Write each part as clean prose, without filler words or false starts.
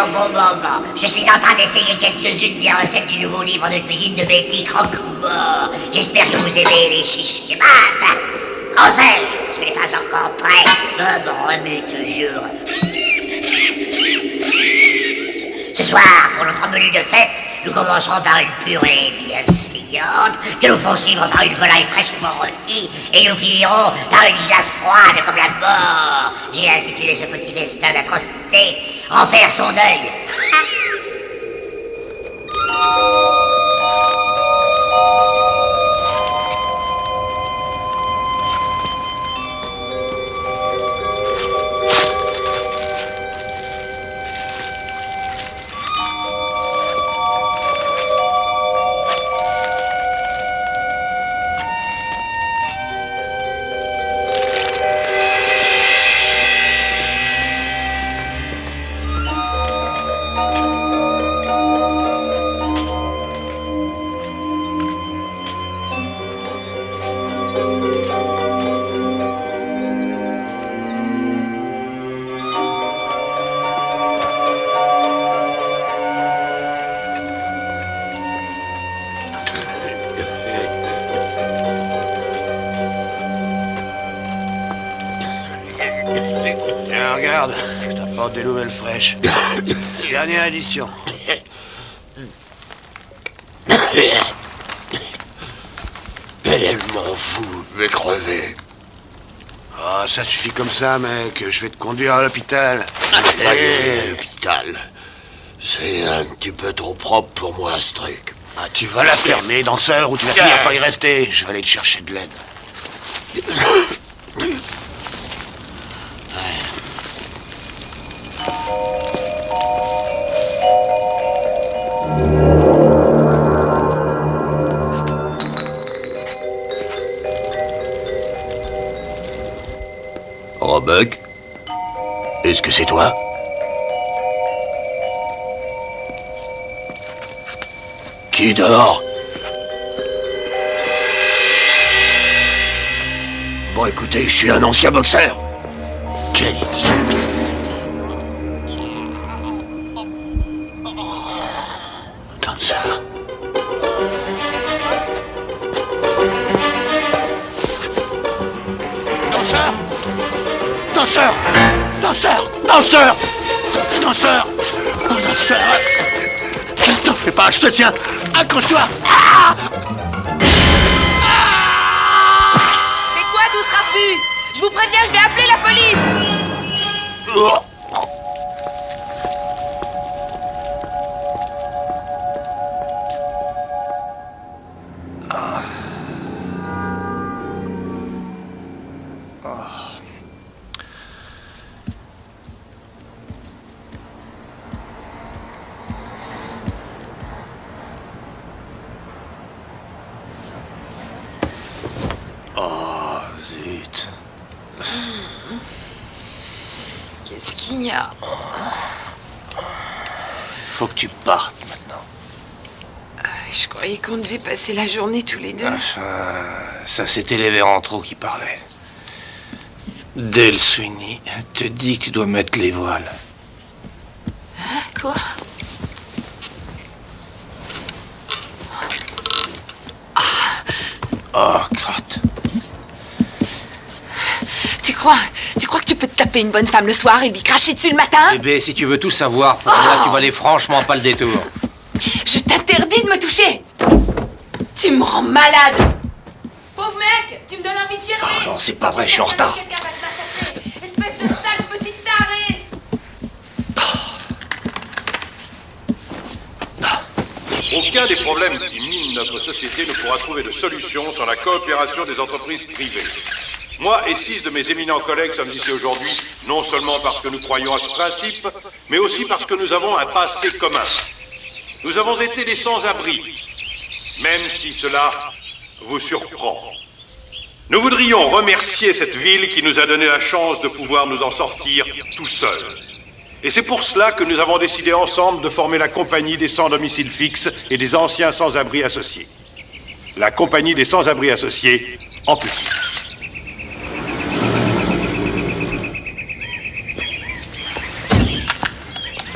au bon moment. Je suis en train d'essayer quelques-unes des recettes du nouveau livre de cuisine de Betty Croque-Mort. J'espère que vous aimez les chiches kebab. Entrez, ce n'est pas encore prêt. Bon, remue toujours. Ce soir, pour notre menu de fête, nous commencerons par une purée bien saignante, que nous ferons suivre par une volaille fraîchement rôtie, et nous finirons par une glace froide comme la mort. J'ai intitulé ce petit festin d'atrocité « En faire son deuil ». Regarde, je t'apporte des nouvelles fraîches. Dernière édition. Elle m'en fout, je vais crever. Ah, ça suffit comme ça, mec. Je vais te conduire à l'hôpital. Allez, à l'hôpital. C'est un petit peu trop propre pour moi, ce truc. Ah, tu vas la fermer, danseur, ou tu vas finir par y rester. Je vais aller te chercher de l'aide. Robuck? Est-ce que c'est toi? Qui dort? Bon, écoutez, je suis un ancien boxeur. Quel idiot. Danseur. Danseur! Danseur! Danseur! Danseur! Danseur! Oh, danseur! T'en fais pas, je te tiens! Accroche-toi! Ah! C'est quoi tout ce raffut? Je vous préviens, je vais appeler la police! Oh. Oh, zut. Qu'est-ce qu'il y a? Faut que tu partes maintenant. Je croyais qu'on devait passer la journée tous les deux. Ça c'était les Vérantraux qui parlaient. Dale Sweeney te dit que tu dois mettre les voiles. Hein, quoi? Oh, crotte. Tu crois que tu peux te taper une bonne femme le soir et lui cracher dessus le matin? Bébé, si tu veux tout savoir, pour moi, tu valais franchement pas le détour. Je t'interdis de me toucher! Tu me rends malade! Pauvre mec, tu me donnes envie de gerber! Oh non, c'est pas vrai, je suis en retard. Quelqu'un va te massacrer. Espèce de sale petite tarée! Aucun des problèmes qui minent notre société ne pourra trouver de solution sans la coopération des entreprises privées. Moi et 6 de mes éminents collègues sommes ici aujourd'hui, non seulement parce que nous croyons à ce principe, mais aussi parce que nous avons un passé commun. Nous avons été des sans-abri, même si cela vous surprend. Nous voudrions remercier cette ville qui nous a donné la chance de pouvoir nous en sortir tout seuls. Et c'est pour cela que nous avons décidé ensemble de former la Compagnie des sans-domicile fixe et des anciens sans-abri associés. La Compagnie des sans-abri associés en petit.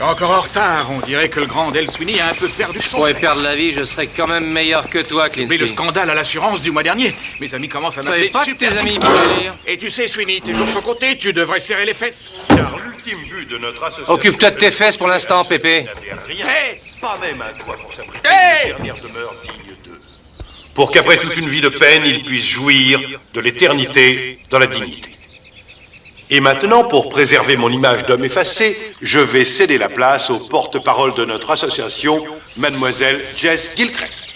Encore en retard, on dirait que le grand Del Sweeney a un peu perdu son Pour frère. perdre la vie, je serais quand même meilleur que toi, Mais Clinsky. le scandale à l'assurance du mois dernier, mes amis commencent à Je savais m'appeler pas que Super tes amis Tuxpan. pouvaient lire. Et tu sais, Sweeney, tes jours sont comptés, tu devrais serrer les fesses. Car l'ultime but de notre association... Occupe-toi de tes fesses pour l'instant, Pépé. Rien, Hey pas même un toit pour s'abriter Hey une dernière demeure digne d'eux. Pour qu'après toute une vie de peine, ils puissent jouir de l'éternité dans la dignité. Et maintenant, pour préserver mon image d'homme effacé, je vais céder la place au porte-parole de notre association, Mademoiselle Jess Gilchrist.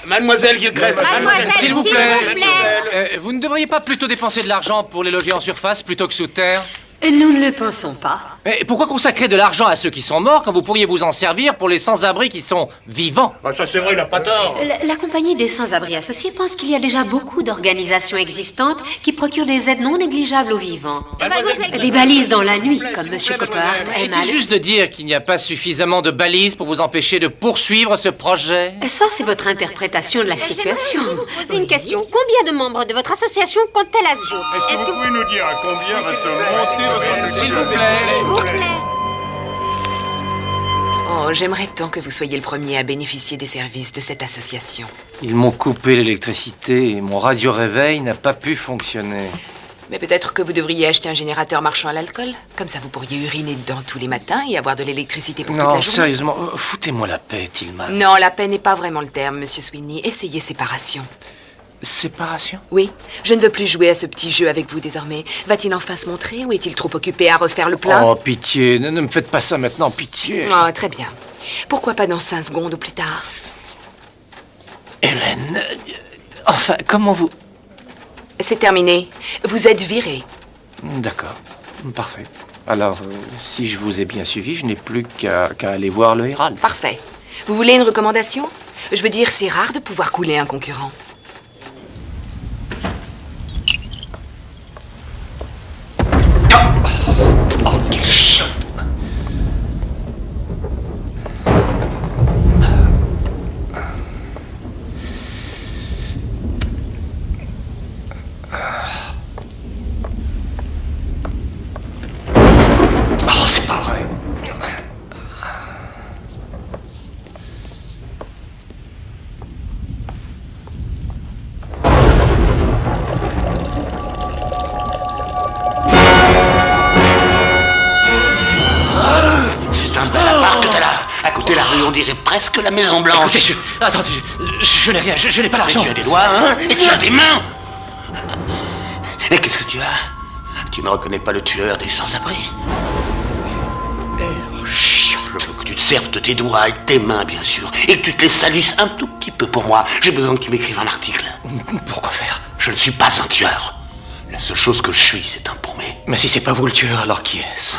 Mademoiselle Gilchrist, S'il vous plaît. Vous ne devriez pas plutôt dépenser de l'argent pour les loger en surface plutôt que sous terre? Nous ne le pensons pas. Mais pourquoi consacrer de l'argent à ceux qui sont morts quand vous pourriez vous en servir pour les sans-abri qui sont vivants? Ça c'est vrai, il n'a pas tort. La compagnie des sans-abri associés pense qu'il y a déjà beaucoup d'organisations existantes qui procurent des aides non négligeables aux vivants. Des balises dans la nuit, comme M. Copper aime à Est-il juste de dire qu'il n'y a pas suffisamment de balises pour vous empêcher de poursuivre ce projet? Ça, c'est votre interprétation de la situation. Poser une question. Combien de membres de votre association compte-t-elle à ce jour? Est-ce que vous pouvez nous dire à combien va se monter votre... S'il vous plaît. S'il vous plaît. Oh, j'aimerais tant que vous soyez le premier à bénéficier des services de cette association. Ils m'ont coupé l'électricité et mon radio-réveil n'a pas pu fonctionner. Mais peut-être que vous devriez acheter un générateur marchand à l'alcool. Comme ça, vous pourriez uriner dedans tous les matins et avoir de l'électricité pour toute la Non, journée. sérieusement, foutez-moi la paix, Tillman. Non, la paix n'est pas vraiment le terme, Monsieur Sweeney. Essayez séparation. Séparation? Oui, je ne veux plus jouer à ce petit jeu avec vous désormais. Va-t-il enfin se montrer ou est-il trop occupé à refaire le plein? Oh, pitié, ne me faites pas ça maintenant, pitié. Oh, très bien. Pourquoi pas dans 5 secondes ou plus tard? Hélène, enfin, comment vous... C'est terminé. Vous êtes viré. D'accord, parfait. Alors, si je vous ai bien suivi, je n'ai plus qu'à aller voir le Herald. Parfait. Vous voulez une recommandation? Je veux dire, c'est rare de pouvoir couler un concurrent. Oh, quel chaud. Oh, c'est pas vrai. C'est un bel appart que t'as là. À côté de la rue, on dirait presque la Maison Blanche. Écoutez, attendez, je n'ai rien, je n'ai pas Mais l'argent. tu as des doigts, hein? Et tu as des mains. Et qu'est-ce que tu as? Tu ne reconnais pas le tueur des sans-abri? Je veux que tu te serves de tes doigts et de tes mains, bien sûr, et que tu te les salisses un tout petit peu pour moi. J'ai besoin que tu m'écrives un article. Pourquoi faire? Je ne suis pas un tueur. La seule chose que je suis, c'est un paumé. Mais si c'est pas vous le tueur, alors qui est-ce?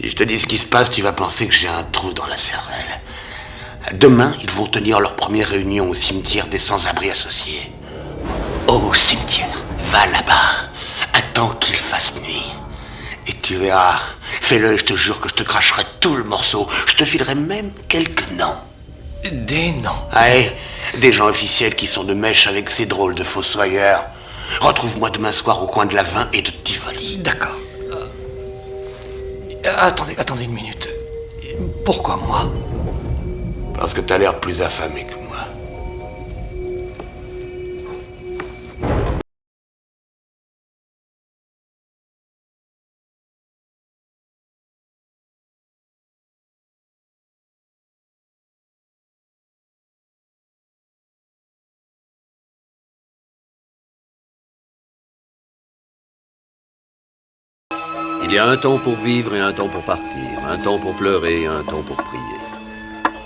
Si je te dis ce qui se passe, tu vas penser que j'ai un trou dans la cervelle. Demain, ils vont tenir leur première réunion au cimetière des sans-abri associés. Au cimetière. Va là-bas. Attends qu'il fasse nuit. Et tu verras. Fais-le, je te jure que je te cracherai tout le morceau. Je te filerai même quelques noms. Des noms. Ouais, des gens officiels qui sont de mèche avec ces drôles de fossoyeurs. Retrouve-moi demain soir au coin de la 20 et de Tivoli. D'accord. Attendez une minute. Pourquoi moi? Parce que t'as l'air plus affamé que moi. Il y a un temps pour vivre et un temps pour partir, un temps pour pleurer et un temps pour prier.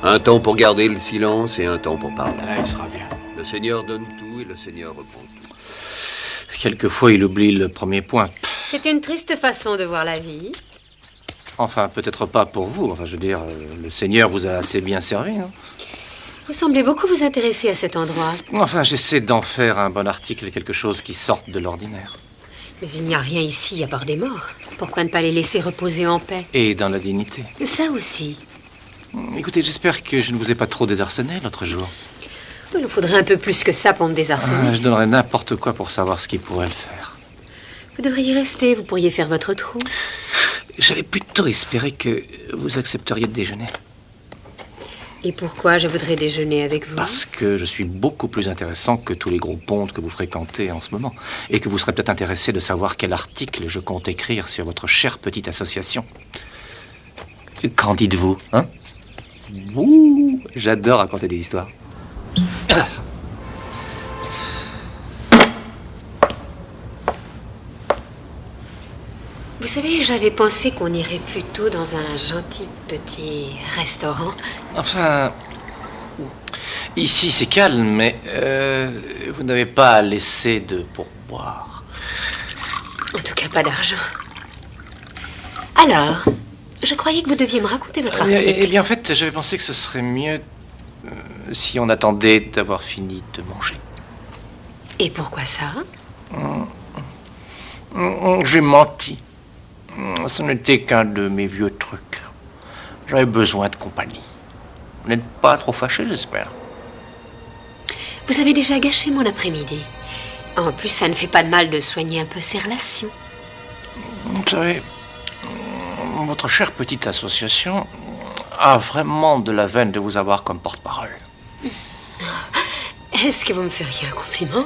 Un temps pour garder le silence et un temps pour parler. Là, il sera bien. Le Seigneur donne tout et le Seigneur reprend tout. Quelquefois, il oublie le premier point. C'est une triste façon de voir la vie. Enfin, peut-être pas pour vous. Enfin, je veux dire, le Seigneur vous a assez bien servi, non? Vous semblez beaucoup vous intéresser à cet endroit. Enfin, j'essaie d'en faire un bon article, quelque chose qui sorte de l'ordinaire. Mais il n'y a rien ici à part des morts. Pourquoi ne pas les laisser reposer en paix? Et dans la dignité. Ça aussi. Écoutez, j'espère que je ne vous ai pas trop désarçonné l'autre jour. Il nous faudrait un peu plus que ça pour me désarçonner. Je donnerais n'importe quoi pour savoir ce qui pourrait le faire. Vous devriez rester, vous pourriez faire votre trou. J'avais plutôt espéré que vous accepteriez de déjeuner. Et pourquoi je voudrais déjeuner avec vous? Parce que je suis beaucoup plus intéressant que tous les gros pontes que vous fréquentez en ce moment. Et que vous serez peut-être intéressé de savoir quel article je compte écrire sur votre chère petite association. Qu'en dites-vous, hein? Ouh, j'adore raconter des histoires. Vous savez, j'avais pensé qu'on irait plutôt dans un gentil petit restaurant. Enfin, ici c'est calme, mais vous n'avez pas à laisser de pourboire. En tout cas, pas d'argent. Alors, je croyais que vous deviez me raconter votre article. Eh bien, en fait, j'avais pensé que ce serait mieux si on attendait d'avoir fini de manger. Et pourquoi ça? J'ai menti. Ce n'était qu'un de mes vieux trucs. J'avais besoin de compagnie. Vous n'êtes pas trop fâché, j'espère. Vous avez déjà gâché mon après-midi. En plus, ça ne fait pas de mal de soigner un peu ses relations. Vous savez, votre chère petite association a vraiment de la veine de vous avoir comme porte-parole. Est-ce que vous me feriez un compliment?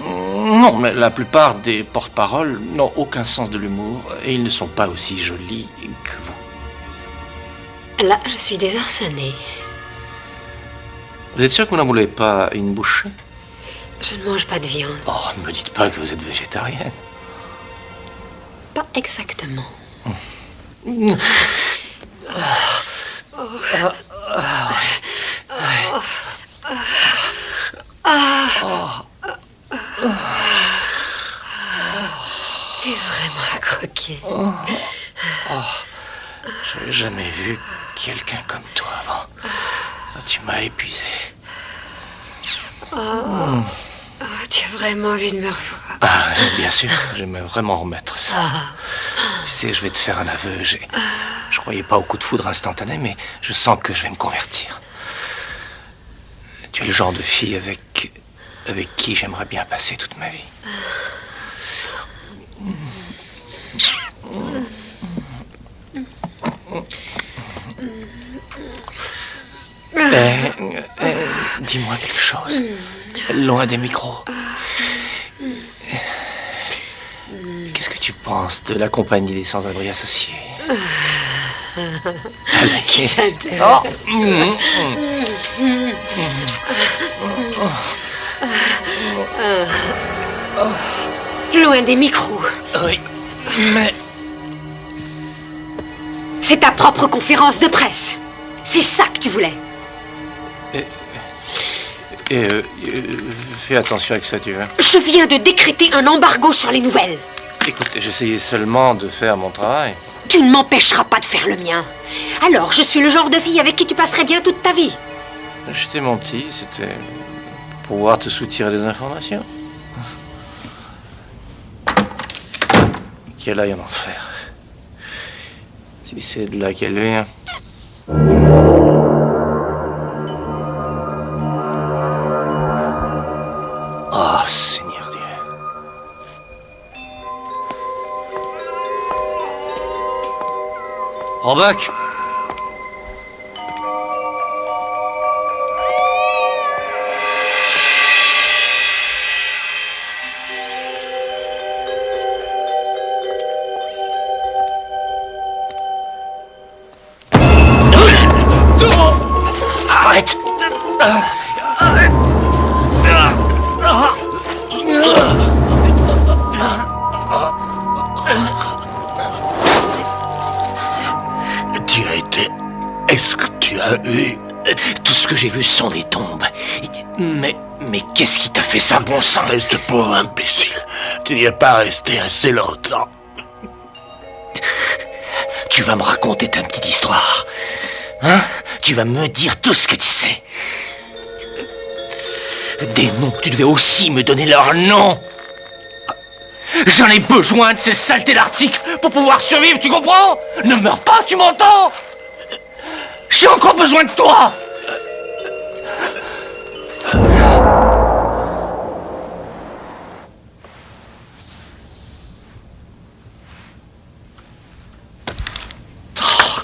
Non, mais la plupart des porte-paroles n'ont aucun sens de l'humour et ils ne sont pas aussi jolis que vous. Là, je suis désarçonnée. Vous êtes sûr que vous n'en voulez pas une bouchée? Je ne mange pas de viande. Oh, ne me dites pas que vous êtes végétarienne. Pas exactement. T'es vraiment à croquer. J'avais jamais vu quelqu'un comme toi avant. Tu m'as épuisé. Tu as vraiment envie de me revoir? Ah, bien sûr, j'aimerais vraiment remettre ça. Tu sais, je vais te faire un aveu. Je croyais pas au coup de foudre instantané, mais je sens que je vais me convertir. Tu es le genre de fille avec qui j'aimerais bien passer toute ma vie. Dis-moi quelque chose. Loin des micros. Qu'est-ce que tu penses de la compagnie des sans-abri associés? Qui s'intéresse? Loin des micros. Oui, mais... C'est ta propre conférence de presse. C'est ça que tu voulais. Fais attention avec ça, tu vois. Je viens de décréter un embargo sur les nouvelles. Écoute, j'essayais seulement de faire mon travail. Tu ne m'empêcheras pas de faire le mien. Alors, je suis le genre de fille avec qui tu passerais bien toute ta vie. Je t'ai menti, c'était pour pouvoir te soutirer des informations. Qu'elle aille en enfer. Si c'est de là qu'elle vient. Oh, Seigneur Dieu. Robac! Arrête! Tu as été... Est-ce que tu as eu... Tout ce que j'ai vu sont des tombes. Mais qu'est-ce qui t'a fait ça, bon sang? Reste pauvre imbécile. Tu n'y es pas resté assez longtemps. Tu vas me raconter ta petite histoire. Hein? Tu vas me dire tout ce que tu sais. Des noms, tu devais aussi me donner leurs noms. J'en ai besoin de ces saletés d'articles pour pouvoir survivre, tu comprends? Ne meurs pas, tu m'entends? J'ai encore besoin de toi.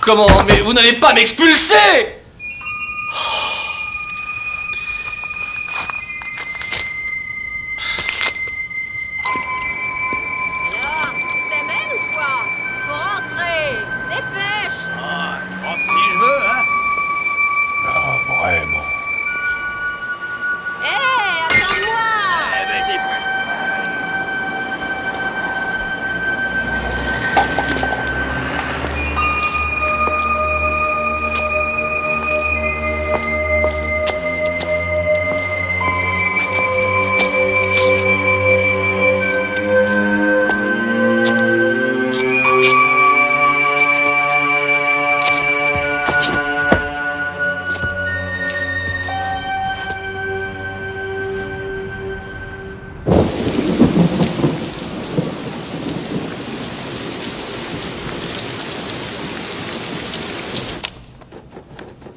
Comment? Mais vous n'allez pas m'expulser! Alors, t'amènes ou quoi? Faut rentrer! Dépêche! Ah, je rentre si je veux, hein? Ah, vraiment. Hé, attends-moi! Eh ben, dis-moi.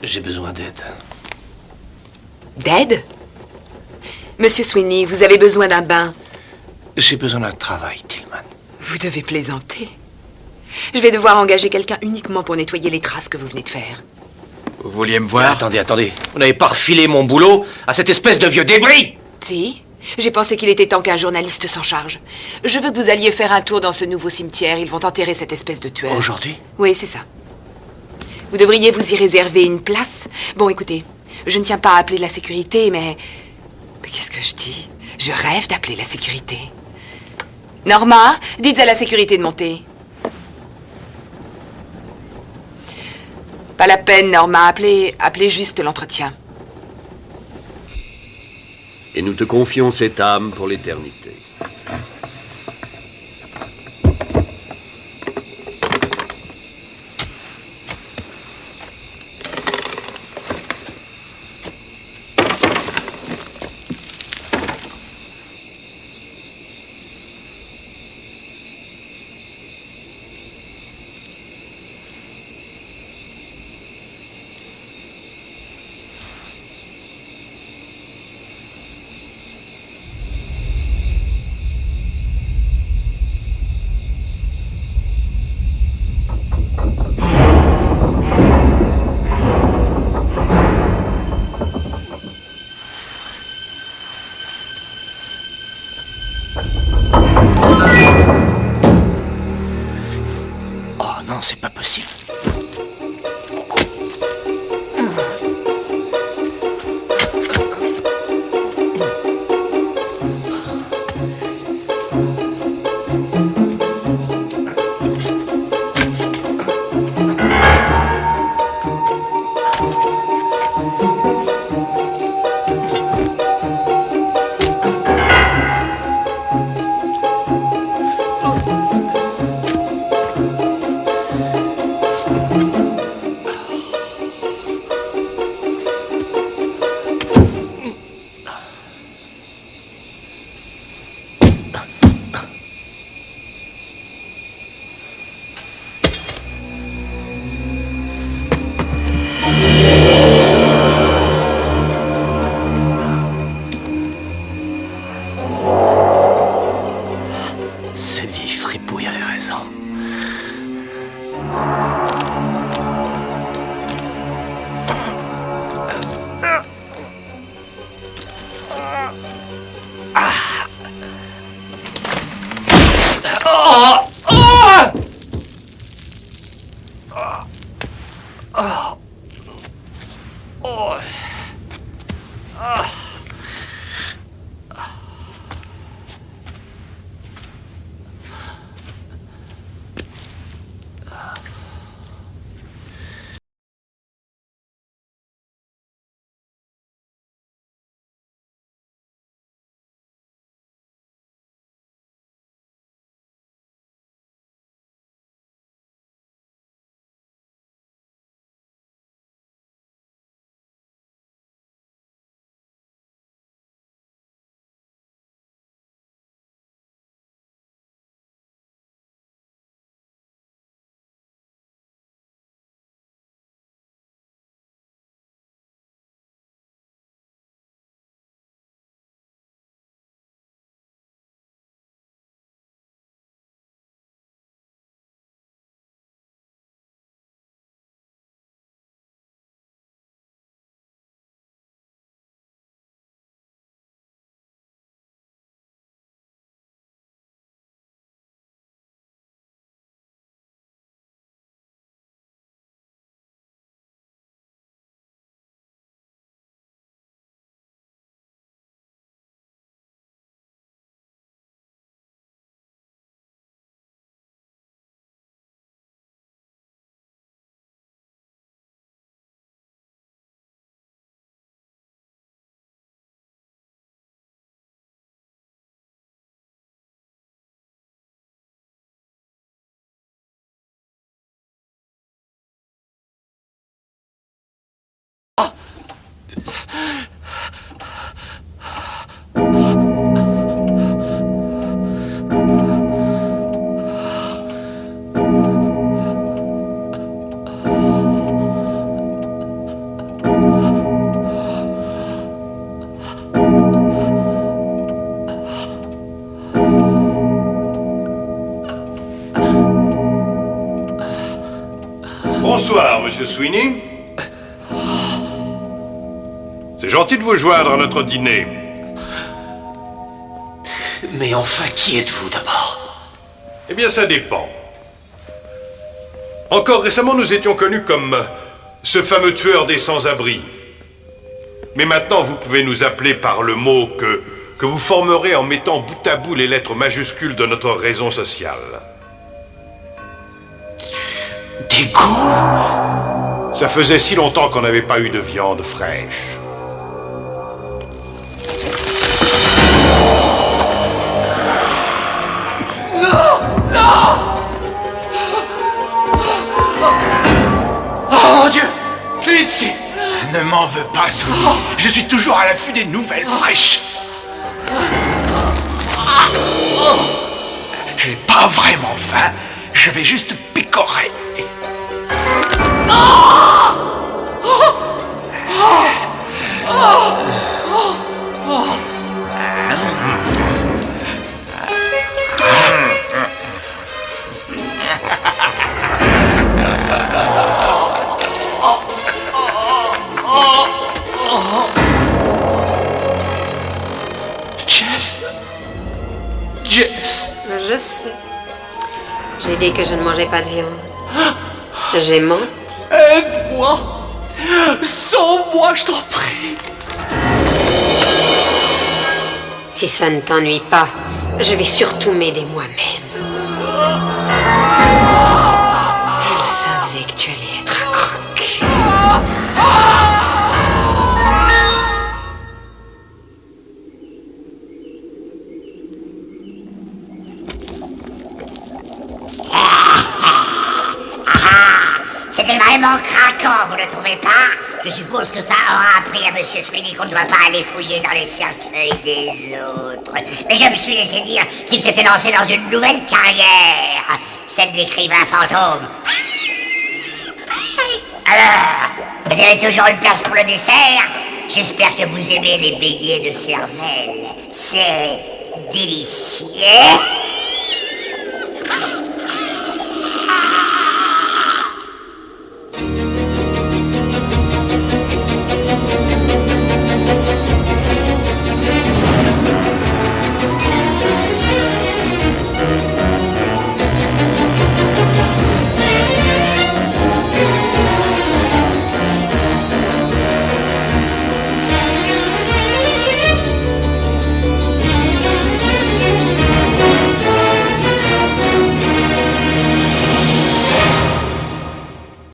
J'ai besoin d'aide. D'aide? Monsieur Sweeney, vous avez besoin d'un bain. J'ai besoin d'un travail, Tillman. Vous devez plaisanter. Je vais devoir engager quelqu'un uniquement pour nettoyer les traces que vous venez de faire. Vous vouliez me voir? Attendez. Vous n'avez pas refilé mon boulot à cette espèce de vieux débris? Si, j'ai pensé qu'il était temps qu'un journaliste s'en charge. Je veux que vous alliez faire un tour dans ce nouveau cimetière. Ils vont enterrer cette espèce de tueur. Aujourd'hui? Oui, c'est ça. Vous devriez vous y réserver une place. Bon, écoutez, je ne tiens pas à appeler la sécurité, mais qu'est-ce que je dis? Je rêve d'appeler la sécurité. Norma, dites à la sécurité de monter. Pas la peine, Norma, appelez juste l'entretien. Et nous te confions cette âme pour l'éternité. Oh non, c'est pas possible. Bonsoir, Monsieur Sweeney. C'est gentil de vous joindre à notre dîner. Mais enfin, qui êtes-vous d'abord? Eh bien, ça dépend. Encore récemment, nous étions connus comme ce fameux tueur des sans-abri. Mais maintenant, vous pouvez nous appeler par le mot que vous formerez en mettant bout à bout les lettres majuscules de notre raison sociale. Dégoût? Ça faisait si longtemps qu'on n'avait pas eu de viande fraîche. Non! Non! Oh mon Dieu! Klitsky! Ne m'en veux pas, Sweeney. Je suis toujours à l'affût des nouvelles fraîches. J'ai pas vraiment faim. Je vais juste picorer. Jess. Je sais. J'ai dit que je ne mangeais pas de viande. J'ai menti. Aide-moi. Sauve-moi, je t'en prie. Si ça ne t'ennuie pas, je vais surtout m'aider moi-même. Je savais que tu allais être un croque. C'était vraiment craquant, vous ne trouvez pas? Je suppose que ça aura appris à Monsieur Sweeney qu'on ne doit pas aller fouiller dans les cercueils des autres. Mais je me suis laissé dire qu'il s'était lancé dans une nouvelle carrière, celle d'écrivain fantôme. Alors, vous avez toujours une place pour le dessert? J'espère que vous aimez les beignets de cervelle. C'est délicieux.